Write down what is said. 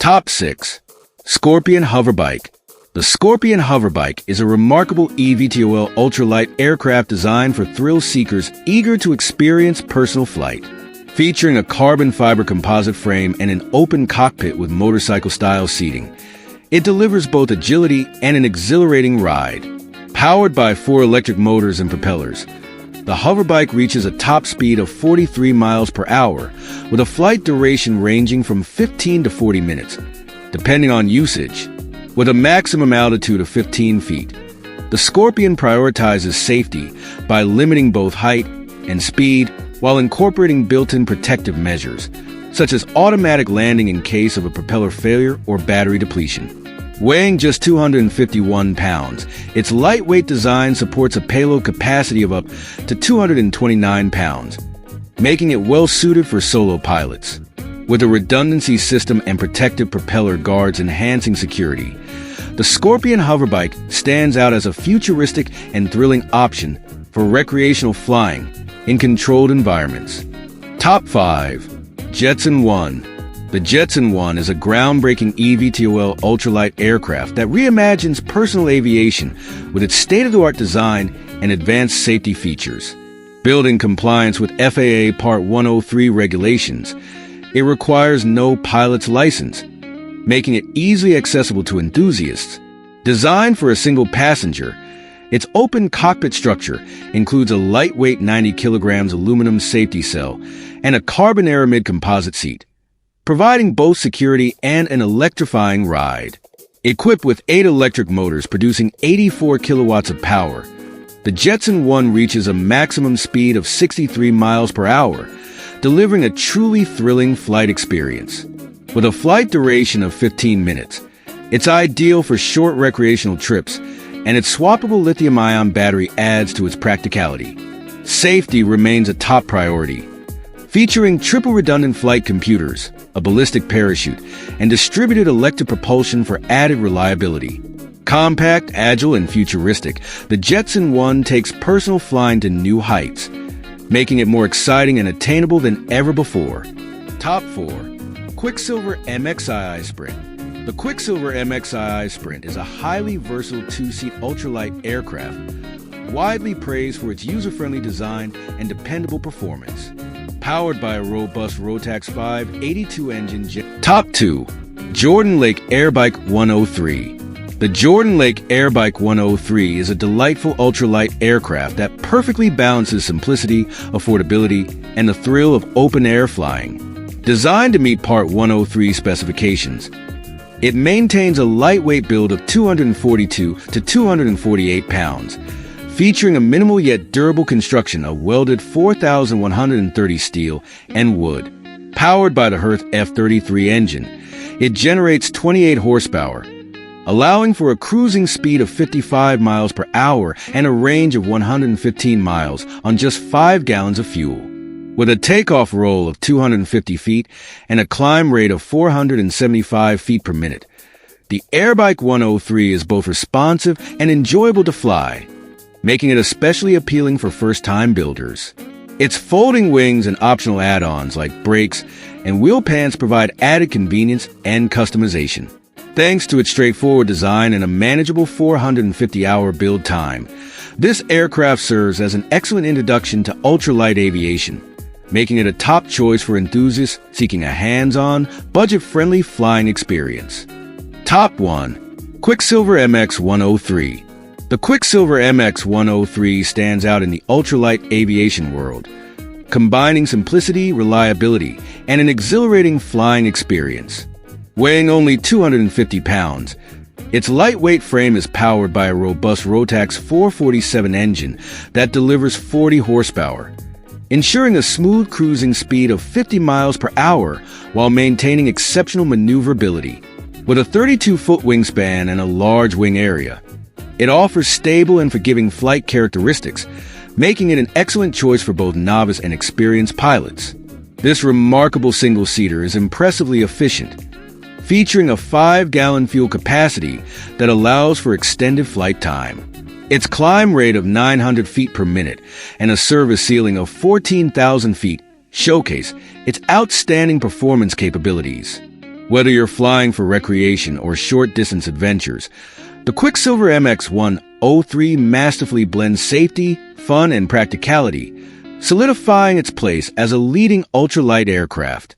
Top 6. Scorpion Hoverbike. The Scorpion Hoverbike is a remarkable eVTOL ultralight aircraft designed for thrill seekers eager to experience personal flight. Featuring a carbon fiber composite frame and an open cockpit with motorcycle-style seating, it delivers both agility and an exhilarating ride. Powered by 4 electric motors and propellers, the hoverbike reaches a top speed of 43 miles per hour, with a flight duration ranging from 15 to 40 minutes, depending on usage. With a maximum altitude of 15 feet, the Scorpion prioritizes safety by limiting both height and speed while incorporating built-in protective measures, such as automatic landing in case of a propeller failure or battery depletion. Weighing just 251 pounds, its lightweight design supports a payload capacity of up to 229 pounds, making it well-suited for solo pilots. With a redundancy system and protective propeller guards enhancing security, the Scorpion Hoverbike stands out as a futuristic and thrilling option for recreational flying in controlled environments. Top 5. Jetson 1. The Jetson 1 is a groundbreaking eVTOL ultralight aircraft that reimagines personal aviation with its state-of-the-art design and advanced safety features. Built in compliance with FAA Part 103 regulations, it requires no pilot's license, making it easily accessible to enthusiasts. Designed for a single passenger, its open cockpit structure includes a lightweight 90 kilograms aluminum safety cell and a carbon aramid composite seat, providing both security and an electrifying ride. Equipped with 8 electric motors producing 84 kilowatts of power, the Jetson 1 reaches a maximum speed of 63 miles per hour, delivering a truly thrilling flight experience. With a flight duration of 15 minutes, it's ideal for short recreational trips, and its swappable lithium-ion battery adds to its practicality. Safety remains a top priority. Featuring triple redundant flight computers, a ballistic parachute, and distributed electric propulsion for added reliability. Compact, agile, and futuristic, the Jetson 1 takes personal flying to new heights, making it more exciting and attainable than ever before. Top 4. Quicksilver MXII Sprint. The Quicksilver MXII Sprint is a highly versatile 2-seat ultralight aircraft, widely praised for its user-friendly design and dependable performance. Powered by a robust Rotax 582 engine. Top 2. Jordan Lake Airbike 103. The Jordan Lake Airbike 103 is a delightful ultralight aircraft that perfectly balances simplicity, affordability, and the thrill of open-air flying. Designed to meet Part 103 specifications, it maintains a lightweight build of 242 to 248 pounds, featuring a minimal yet durable construction of welded 4,130 steel and wood. Powered by the Hertz F33 engine, it generates 28 horsepower, allowing for a cruising speed of 55 miles per hour and a range of 115 miles on just 5 gallons of fuel. With a takeoff roll of 250 feet and a climb rate of 475 feet per minute, the Airbike 103 is both responsive and enjoyable to fly, making it especially appealing for first-time builders. Its folding wings and optional add-ons like brakes and wheel pants provide added convenience and customization. Thanks to its straightforward design and a manageable 450-hour build time, this aircraft serves as an excellent introduction to ultralight aviation, making it a top choice for enthusiasts seeking a hands-on, budget-friendly flying experience. Top 1. Quicksilver MX-103. The Quicksilver MX-103 stands out in the ultralight aviation world, combining simplicity, reliability, and an exhilarating flying experience. Weighing only 250 pounds, its lightweight frame is powered by a robust Rotax 447 engine that delivers 40 horsepower, ensuring a smooth cruising speed of 50 miles per hour while maintaining exceptional maneuverability. With a 32-foot wingspan and a large wing area, it offers stable and forgiving flight characteristics, making it an excellent choice for both novice and experienced pilots. This remarkable single-seater is impressively efficient, featuring a 5-gallon fuel capacity that allows for extended flight time. Its climb rate of 900 feet per minute and a service ceiling of 14,000 feet showcase its outstanding performance capabilities. Whether you're flying for recreation or short-distance adventures, the Quicksilver MX-103 masterfully blends safety, fun, and practicality, solidifying its place as a leading ultralight aircraft.